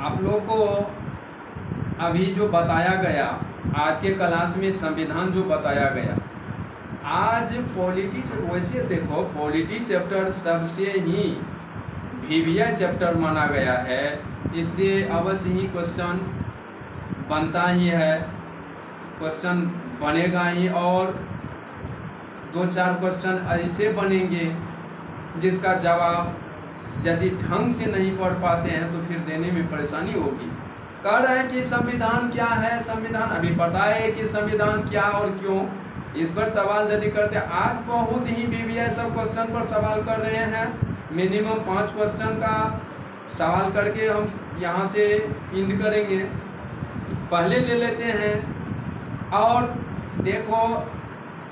आप लोग को अभी जो बताया गया आज के क्लास में संविधान जो बताया गया, आज पॉलिटी वैसे देखो पॉलिटी चैप्टर सबसे ही वीवीआई चैप्टर माना गया है। इससे अवश्य ही क्वेश्चन बनता ही है, क्वेश्चन बनेगा ही, और 2-4 क्वेश्चन ऐसे बनेंगे जिसका जवाब यदि ढंग से नहीं पढ़ पाते हैं तो फिर देने में परेशानी होगी। कह रहे हैं कि संविधान क्या है, संविधान अभी बताए कि संविधान क्या और क्यों, इस पर सवाल यदि करते हैं। आज बहुत ही वीवीआई सब क्वेश्चन पर सवाल कर रहे हैं। मिनिमम 5 क्वेश्चन का सवाल करके हम यहाँ से इंड करेंगे। पहले ले लेते हैं, और देखो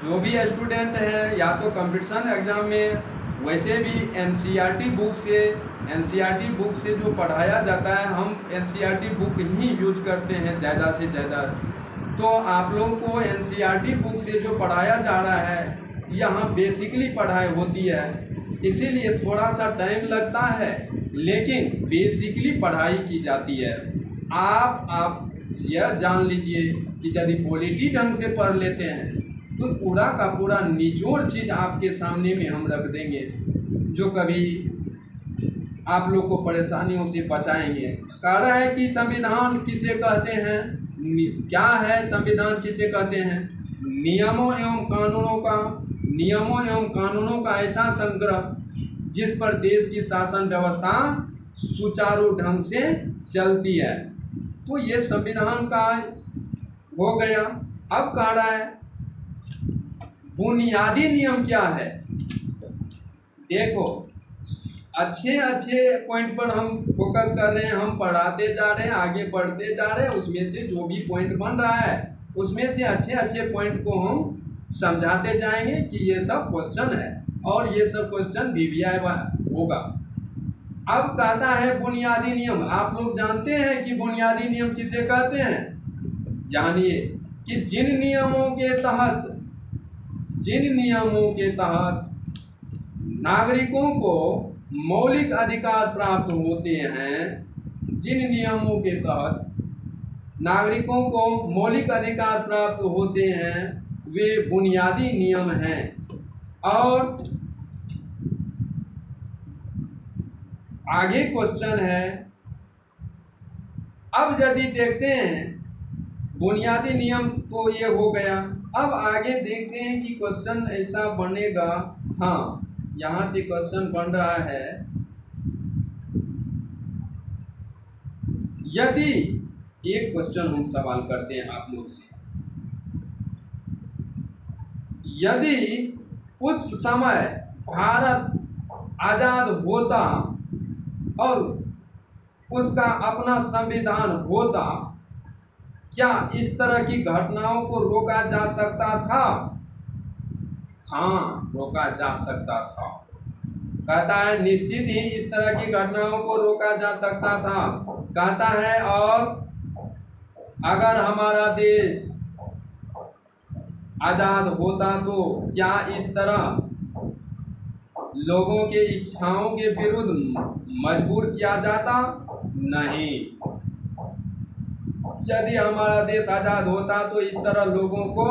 जो भी स्टूडेंट है या तो कंपटीशन एग्जाम में वैसे भी एनसीईआरटी बुक से जो पढ़ाया जाता है, हम एनसीईआरटी बुक ही यूज करते हैं ज़्यादा से ज़्यादा। तो आप लोगों को एनसीईआरटी बुक से जो पढ़ाया जा रहा है यहाँ बेसिकली पढ़ाई होती है, इसीलिए थोड़ा सा टाइम लगता है, लेकिन बेसिकली पढ़ाई की जाती है। आप यह जान लीजिए कि यदि पॉलिटी ढंग से पढ़ लेते हैं तो पूरा का पूरा निचोड़ चीज़ आपके सामने में हम रख देंगे, जो कभी आप लोग को परेशानियों से बचाएंगे। कह रहा है कि संविधान किसे कहते हैं, क्या है संविधान किसे कहते हैं? नियमों एवं कानूनों का ऐसा संग्रह जिस पर देश की शासन व्यवस्था सुचारू ढंग से चलती है। तो ये संविधान का हो गया। अब कह रहा है बुनियादी नियम क्या है। देखो अच्छे पॉइंट पर हम फोकस कर रहे हैं, हम पढ़ाते जा रहे हैं, आगे बढ़ते जा रहे हैं। उसमें से जो भी पॉइंट बन रहा है उसमें से अच्छे पॉइंट को हम समझाते जाएंगे कि ये सब क्वेश्चन है और ये सब क्वेश्चन वीवीआई होगा। अब कहता है बुनियादी नियम। आप लोग जानते हैं कि बुनियादी नियम किसे कहते हैं? जानिए कि जिन नियमों के तहत नागरिकों को मौलिक अधिकार प्राप्त होते हैं, जिन नियमों के तहत नागरिकों को मौलिक अधिकार प्राप्त होते हैं वे बुनियादी नियम हैं। और आगे क्वेश्चन है, अब यदि देखते हैं बुनियादी नियम तो ये हो गया। अब आगे देखते हैं कि क्वेश्चन ऐसा बनेगा। हाँ, यहाँ से क्वेश्चन बन रहा है, यदि एक क्वेश्चन हम सवाल करते हैं आप लोग से, यदि उस समय भारत आजाद होता और उसका अपना संविधान होता, क्या इस तरह की घटनाओं को रोका जा सकता था? हाँ, रोका जा सकता था। कहता है निश्चित ही इस तरह की घटनाओं को रोका जा सकता था। कहता है और अगर हमारा देश आजाद होता तो क्या इस तरह लोगों के इच्छाओं के विरुद्ध मजबूर किया जाता? नहीं। यदि हमारा देश आजाद होता तो इस तरह लोगों को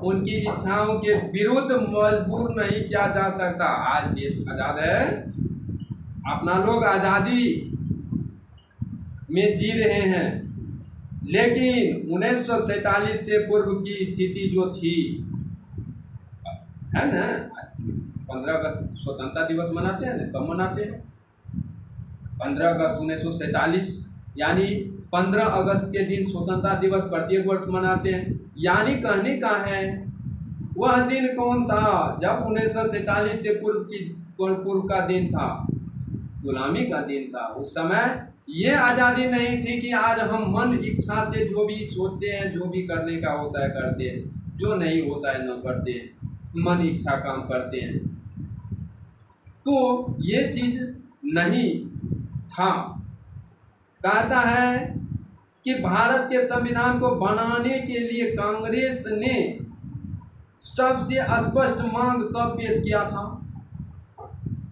उनकी इच्छाओं के विरुद्ध मजबूर नहीं किया जा सकता। आज देश आजाद है, अपना लोग आजादी में जी रहे हैं, लेकिन 1947 से पूर्व की स्थिति जो थी, है ना, 15 अगस्त स्वतंत्रता दिवस मनाते हैं ना, कब मनाते हैं? 15 अगस्त 1947, यानी 15 अगस्त के दिन स्वतंत्रता दिवस प्रत्येक वर्ष मनाते हैं। यानी कहने का है वह दिन कौन था जब 1947 से पूर्व का दिन था, गुलामी का दिन था। उस समय ये आज़ादी नहीं थी कि आज हम मन इच्छा से जो भी सोचते हैं, जो भी करने का होता है करते हैं, जो नहीं होता है न करते हैं, मन इच्छा काम करते हैं। तो ये चीज़ नहीं था। कहता है कि भारत के संविधान को बनाने के लिए कांग्रेस ने सबसे स्पष्ट मांग कब पेश किया था?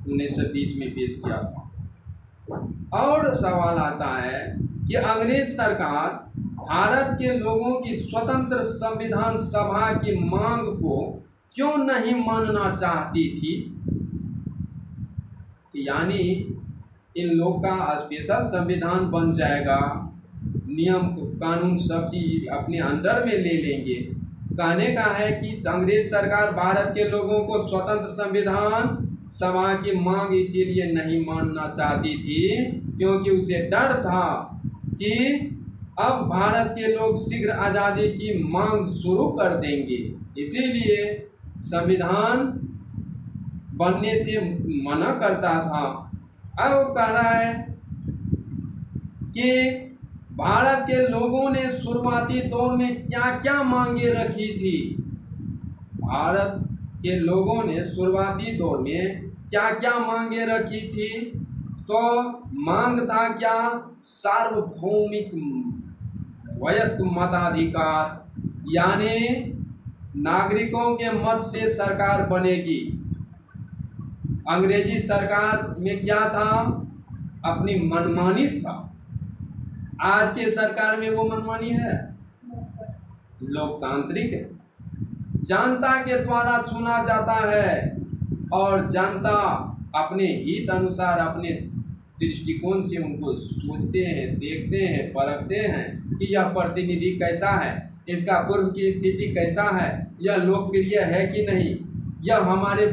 1920 में पेश किया था। और सवाल आता है कि अंग्रेज सरकार भारत के लोगों की स्वतंत्र संविधान सभा की मांग को क्यों नहीं मानना चाहती थी? यानी इन लोग का स्पेशल संविधान बन जाएगा, नियम कानून सब चीज अपने अंदर में ले लेंगे। कहने का है कि अंग्रेज सरकार भारत के लोगों को स्वतंत्र संविधान सभा की मांग इसीलिए नहीं मानना चाहती थी क्योंकि उसे डर था कि अब भारत के लोग शीघ्र आज़ादी की मांग शुरू कर देंगे, इसीलिए संविधान बनने से मना करता था। अब कह रहा है कि भारत के लोगों ने शुरुआती दौर में क्या क्या मांगे रखी थी। भारत के लोगों ने शुरुआती दौर में क्या क्या मांगे रखी थी? तो मांग था क्या? सार्वभौमिक वयस्क मताधिकार, यानी नागरिकों के मत से सरकार बनेगी। अंग्रेजी सरकार में क्या था? अपनी मनमानी था। आज के सरकार में वो मनमानी है? लोकतांत्रिक है, जनता के द्वारा चुना जाता है और जनता अपने हित अनुसार अपने दृष्टिकोण से उनको सोचते हैं, देखते हैं, परखते हैं कि यह प्रतिनिधि कैसा है, इसका पूर्व की स्थिति कैसा है, यह लोकप्रिय है कि नहीं, यह हमारे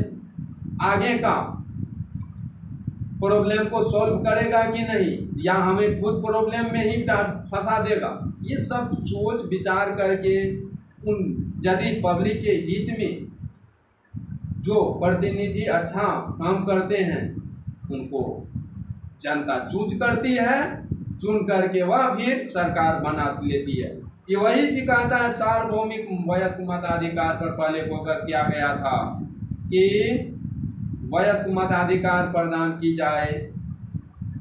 आगे का प्रॉब्लम को सॉल्व करेगा कि नहीं, या हमें खुद प्रॉब्लम में ही फंसा देगा। ये सब सोच विचार करके उन यदि पब्लिक के हित में जो प्रतिनिधि अच्छा काम करते हैं उनको जनता चूज करती है, चुन करके वह फिर सरकार बना लेती है। ये वही चीज कहता है सार्वभौमिक वयस्क मताधिकार पर पहले फोकस किया गया था कि वयस्क मताधिकार प्रदान की जाए,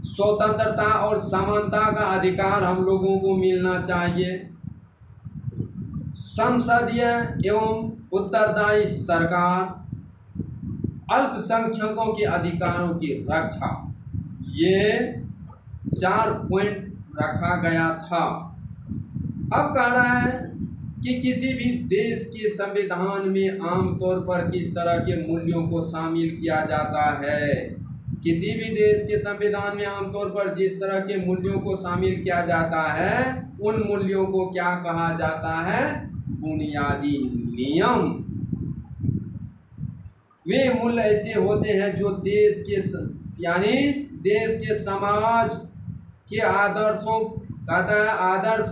स्वतंत्रता और समानता का अधिकार हम लोगों को मिलना चाहिए, संसदीय एवं उत्तरदायी सरकार, अल्पसंख्यकों के अधिकारों की रक्षा, ये 4 पॉइंट रखा गया था। अब कह रहा है कि किसी भी देश के संविधान में आमतौर पर किस तरह के मूल्यों को शामिल किया जाता है। किसी भी देश के संविधान में आमतौर पर जिस तरह के मूल्यों को शामिल किया जाता है उन मूल्यों को क्या कहा जाता है? बुनियादी नियम। वे मूल्य ऐसे होते हैं जो देश के यानी देश के समाज के आदर्शों कहता है आदर्श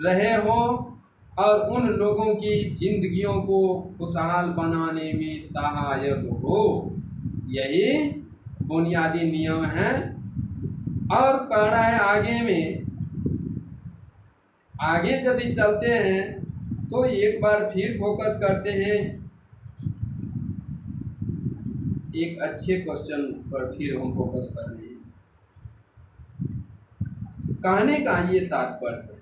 रहे हो और उन लोगों की जिंदगियों को खुशहाल बनाने में सहायक हो, यही बुनियादी नियम है। और कह रहा है आगे यदि चलते हैं तो एक बार फिर फोकस करते हैं एक अच्छे क्वेश्चन पर, फिर हम फोकस कर रहे हैं। कहने का ये तात्पर्य है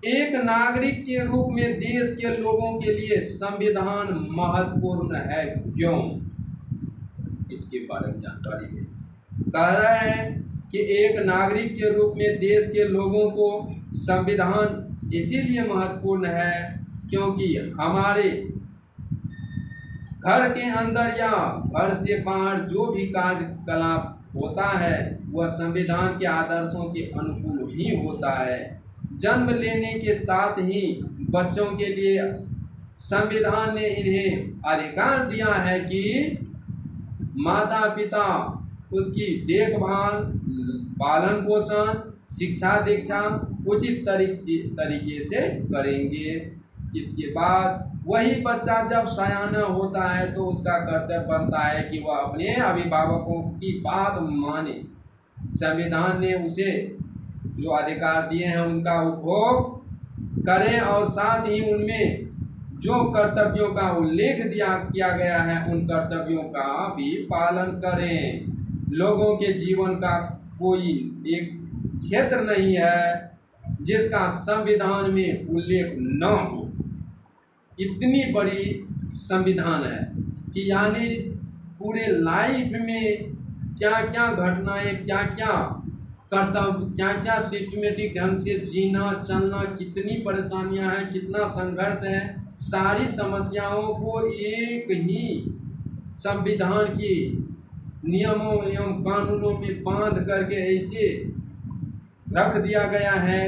एक नागरिक के रूप में देश के लोगों के लिए संविधान महत्वपूर्ण है। क्यों? इसके बारे में जानकारी है। कह रहा है कि एक नागरिक के रूप में देश के लोगों को संविधान इसीलिए महत्वपूर्ण है क्योंकि हमारे घर के अंदर या घर से बाहर जो भी कार्यकलाप होता है वह संविधान के आदर्शों के अनुकूल ही होता है। जन्म लेने के साथ ही बच्चों के लिए संविधान ने इन्हें अधिकार दिया है कि माता पिता उसकी देखभाल, पालन पोषण, शिक्षा दीक्षा उचित तरीके से करेंगे। इसके बाद वही बच्चा जब सयाना होता है तो उसका कर्तव्य बनता है कि वह अपने अभिभावकों की बात माने। संविधान ने उसे जो अधिकार दिए हैं उनका उपभोग करें और साथ ही उनमें जो कर्तव्यों का उल्लेख किया गया है उन कर्तव्यों का भी पालन करें। लोगों के जीवन का कोई एक क्षेत्र नहीं है जिसका संविधान में उल्लेख न हो। इतनी बड़ी संविधान है कि यानी पूरे लाइफ में क्या क्या घटनाएं, क्या क्या कर्तव्य, क्या क्या सिस्टमेटिक ढंग से जीना चलना, कितनी परेशानियां हैं, कितना संघर्ष है, सारी समस्याओं को एक ही संविधान के नियमों एवं कानूनों में बांध करके ऐसे रख दिया गया है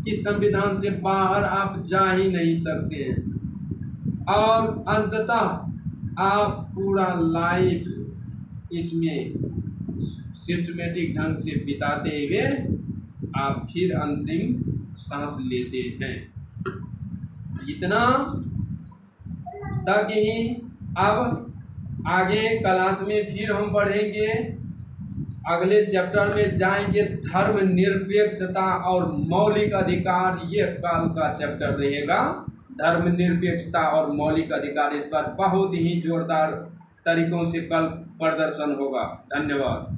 कि संविधान से बाहर आप जा ही नहीं सकते हैं। और अंततः आप पूरा लाइफ इसमें सिस्टमेटिक ढंग से बिताते हुए आप फिर अंतिम सांस लेते हैं। इतना तक ही। अब आगे क्लास में फिर हम पढ़ेंगे, अगले चैप्टर में जाएंगे धर्मनिरपेक्षता और मौलिक अधिकार। ये कल का चैप्टर रहेगा, धर्मनिरपेक्षता और मौलिक अधिकार। इस पर बहुत ही जोरदार तरीकों से कल प्रदर्शन होगा। धन्यवाद।